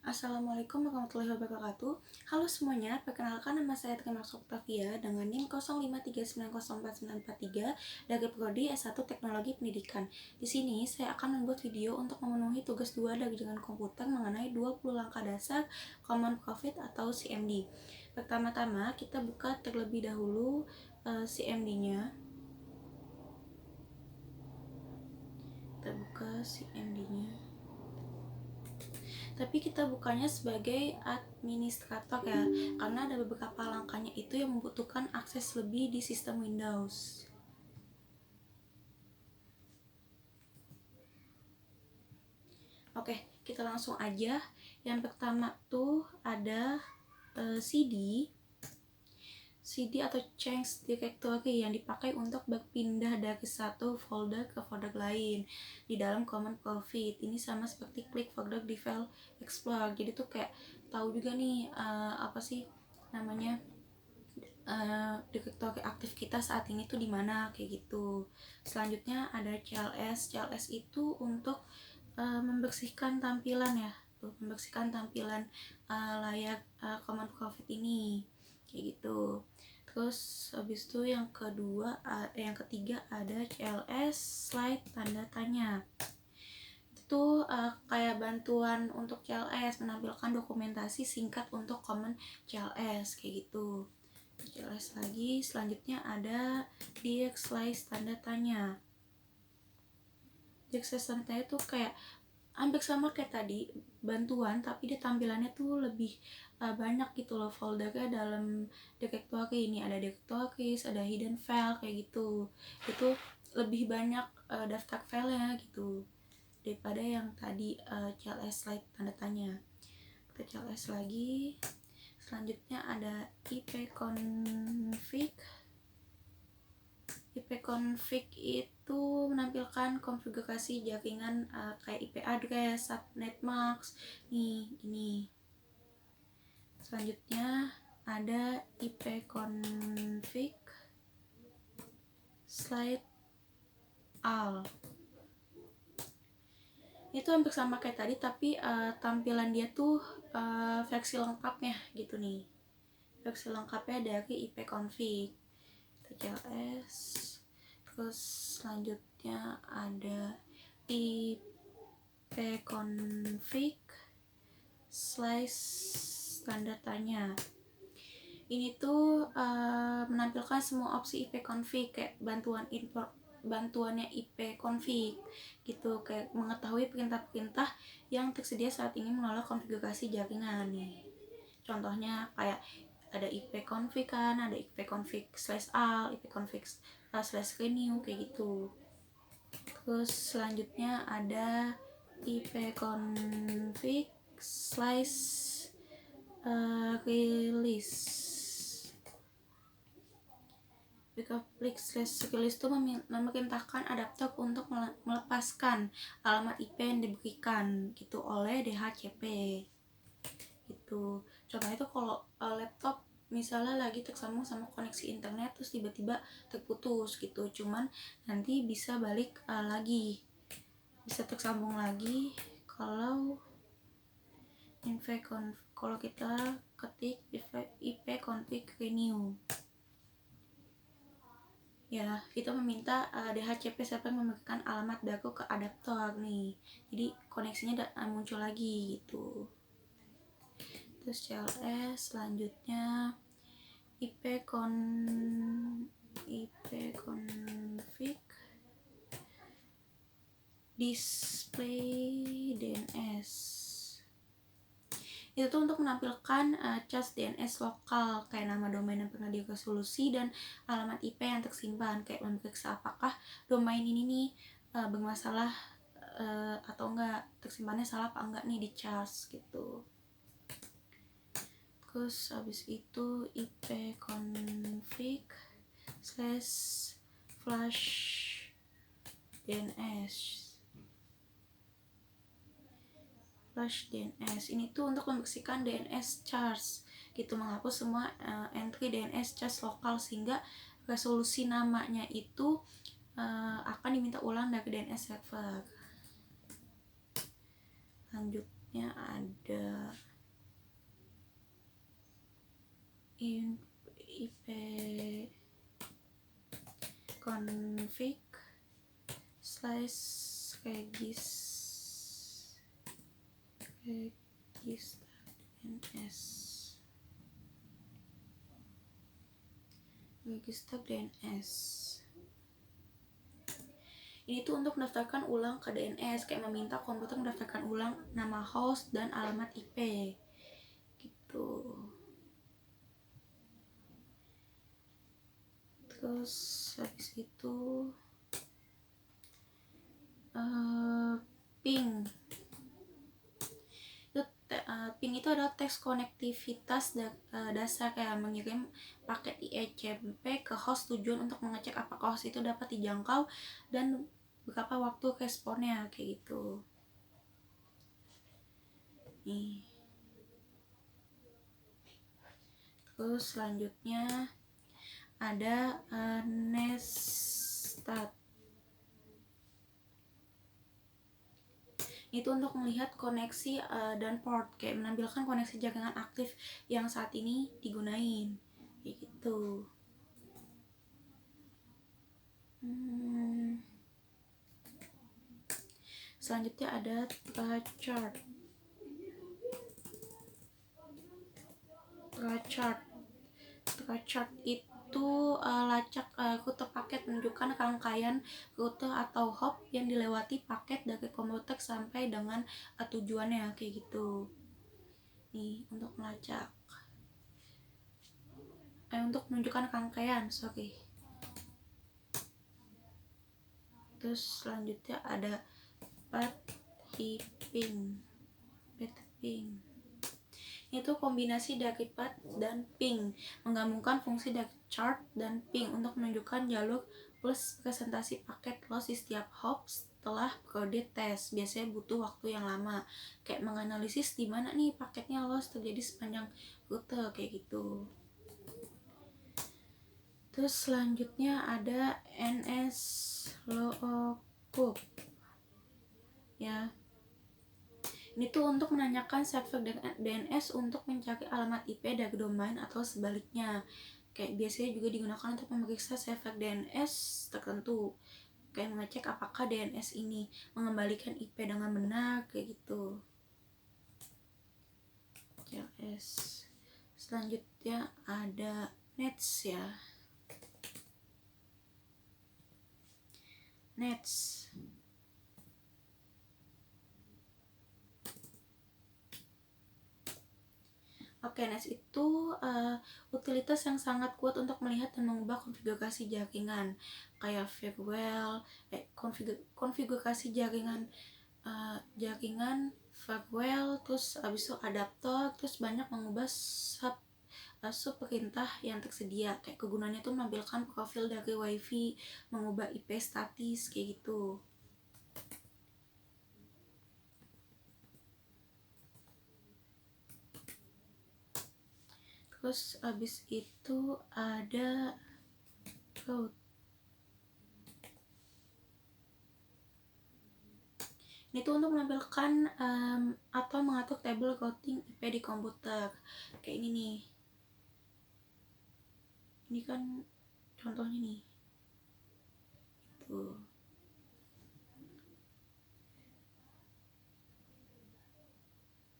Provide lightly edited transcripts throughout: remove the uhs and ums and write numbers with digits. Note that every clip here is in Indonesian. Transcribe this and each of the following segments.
Assalamualaikum warahmatullahi wabarakatuh. Halo semuanya, perkenalkan nama saya Trimax Octavia dengan NIM 0539049443 dari Prodi S1 Teknologi Pendidikan. Di sini saya akan membuat video untuk memenuhi tugas 2 dari jaringan komputer mengenai 20 langkah dasar Common Profit atau CMD. Pertama-tama kita buka terlebih dahulu CMD-nya. Kita buka CMD-nya. Tapi kita bukanya sebagai administrator ya, karena ada beberapa langkahnya itu yang membutuhkan akses lebih di sistem Windows. Oke, kita langsung aja. Yang pertama tuh ada CD atau change directory yang dipakai untuk berpindah dari satu folder ke folder lain di dalam Common Profit. Ini sama seperti klik folder di file Explorer. Jadi tuh kayak tahu juga nih apa sih namanya directory aktif kita saat ini tuh di mana kayak gitu. Selanjutnya ada CLS. CLS itu untuk membersihkan tampilan ya, membersihkan tampilan layar Common Profit ini kayak gitu. Terus habis itu yang ketiga ada CLS slide tanda tanya. Itu kayak bantuan untuk CLS, menampilkan dokumentasi singkat untuk Common CLS kayak gitu. CLS lagi, selanjutnya ada DX slide tanda tanya. DX slide tanda tanya itu kayak hampir sama kayak tadi bantuan, tapi dia tampilannya tuh lebih banyak gitu loh foldernya dalam directory. Ini ada directories, ada hidden file kayak gitu. Itu lebih banyak daftar filenya gitu daripada yang tadi CLS slide tanda tanya. Kita CLS lagi. Selanjutnya ada ipconfig. ipconfig itu menampilkan konfigurasi jaringan kayak IP address, subnet mask nih ini. Selanjutnya ada ipconfig slide all. Itu hampir sama kayak tadi, tapi tampilan dia tuh versi lengkapnya gitu nih. Versi lengkapnya dari ipconfig. TCLS. Terus selanjutnya ada ipconfig slice tanda tanya. Ini tuh menampilkan semua opsi ipconfig kayak bantuannya ipconfig gitu, kayak mengetahui perintah-perintah yang tersedia saat ini menolak konfigurasi jaringan nih. Contohnya kayak ada ipconfig kan, ada ipconfig /all, ipconfig /renew kayak gitu. Terus selanjutnya ada ipconfig /release. ipconfig /release itu memerintahkan adapter untuk melepaskan alamat IP yang diberikan gitu oleh DHCP gitu. Contohnya itu kalau laptop misalnya lagi tersambung sama koneksi internet terus tiba-tiba terputus gitu, cuman nanti bisa balik lagi, bisa tersambung lagi kalau kalau kita ketik ipconfig renew ya, itu meminta DHCP server memberikan alamat baru ke adaptor nih, jadi koneksinya muncul lagi gitu. Terus CLS selanjutnya ipconfig display DNS. Itu tuh untuk menampilkan cache DNS lokal kayak nama domain yang pernah diresolusi dan alamat IP yang tersimpan, kayak memeriksa apakah domain ini nih bermasalah atau enggak, tersimpannya salah apa enggak nih di cache gitu. Terus habis itu ipconfig /flash DNS. Flash DNS ini tuh untuk membersihkan DNS charge gitu, menghapus semua entry DNS charge lokal sehingga resolusi namanya itu akan diminta ulang dari DNS server. Selanjutnya ada IP config / regis register DNS. Ini tuh untuk mendaftarkan ulang ke DNS, kayak meminta komputer mendaftarkan ulang nama host dan alamat IP gitu. Terus habis itu ping. Ping itu adalah teks konektivitas dasar, kayak mengirim paket IECMP ke host tujuan untuk mengecek apakah host itu dapat dijangkau dan berapa waktu responnya, kayak gitu. Nih. Terus selanjutnya ada nestat. Itu untuk melihat koneksi dan port, kayak menampilkan koneksi jaringan aktif yang saat ini digunain, kayak gitu. Selanjutnya ada chart. Chart itu lacak rute paket, menunjukkan rangkaian rute atau hop yang dilewati paket dari komputer sampai dengan tujuannya, kayak gitu. Nih, untuk melacak, untuk menunjukkan rangkaian, Terus selanjutnya ada path ping. Itu kombinasi dari path dan ping, menggabungkan fungsi dari chart dan ping untuk menunjukkan jalur plus presentasi paket loss di setiap hop setelah kode tes. Biasanya butuh waktu yang lama, kayak menganalisis di mana nih paketnya loss terjadi sepanjang rute, kayak gitu. Terus selanjutnya ada NS lookup ya. Ini tuh untuk menanyakan server DNS untuk mencari alamat IP dari domain atau sebaliknya. Kayak biasanya juga digunakan untuk memeriksa server DNS tertentu, kayak mengecek apakah DNS ini mengembalikan IP dengan benar, kayak gitu. CLS. Selanjutnya ada nets ya. Nets. Oke, Nets itu utilitas yang sangat kuat untuk melihat dan mengubah konfigurasi jaringan, kayak firewall, konfigurasi jaringan, firewall, terus abis itu adaptor, terus banyak mengubah sub perintah yang tersedia. Kayak kegunaannya tuh menampilkan profil dari WiFi, mengubah IP statis, kayak gitu. Terus abis itu ada route. Ini tuh untuk menampilkan atau mengatur tabel routing IP di komputer. Kayak ini nih. Ini kan contohnya nih. Tuh.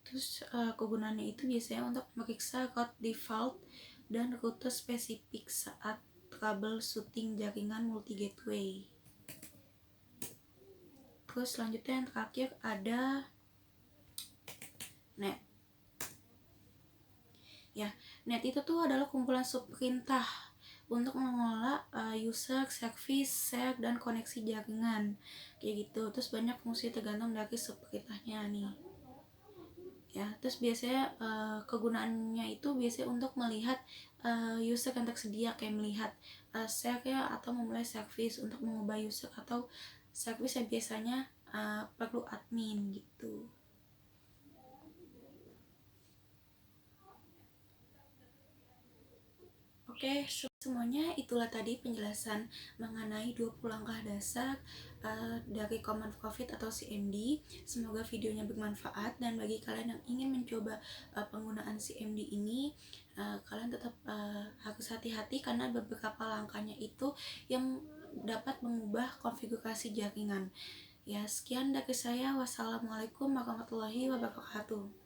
Terus kegunaannya itu biasanya untuk memeriksa route default dan rute spesifik saat troubleshooting jaringan multi gateway. Terus selanjutnya yang terakhir ada net. Ya, net itu tuh adalah kumpulan subperintah untuk mengelola user, service, share, dan koneksi jaringan, kayak gitu. Terus banyak fungsi tergantung dari subperintahnya nih. Ya, terus biasanya kegunaannya itu biasanya untuk melihat user yang tersedia, kayak melihat share ya, atau memulai service untuk mengubah user atau service yang biasanya perlu admin gitu. Oke, Semuanya itulah tadi penjelasan mengenai 20 langkah dasar dari Common COVID atau CMD. Semoga videonya bermanfaat, dan bagi kalian yang ingin mencoba penggunaan CMD ini, kalian tetap harus hati-hati karena beberapa langkahnya itu yang dapat mengubah konfigurasi jaringan. Ya, sekian dari saya. Wassalamualaikum warahmatullahi wabarakatuh.